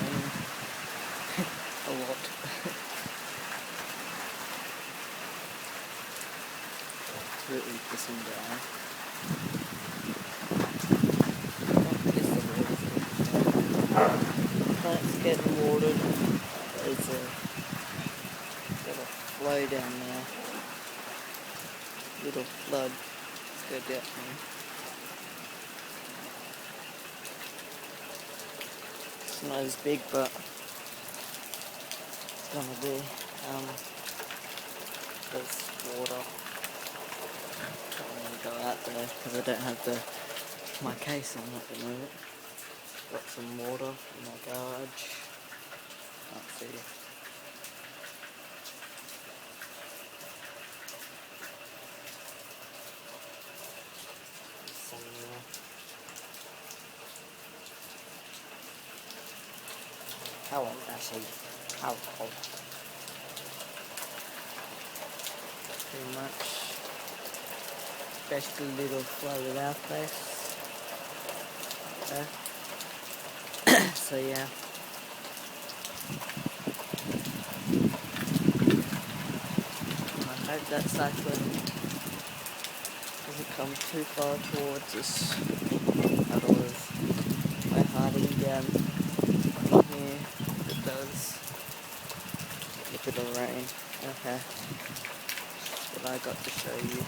rain a lot. It's really pissing down. Not piss the water's plant's getting watered. There's a got a flow down there. Little flood. Let's go down here. It's not as big, but it's gonna be. There's water. Don't want to go out there because I don't have my case on at the moment. Got some water in my garage. Can't see. Some how old actually? How old? Pretty much. Just a little flooded out place. There. So yeah. I hope that cyclone doesn't come too far towards us. Otherwise, my hiding down here, if it does, a bit of rain. Okay, that's what I got to show you.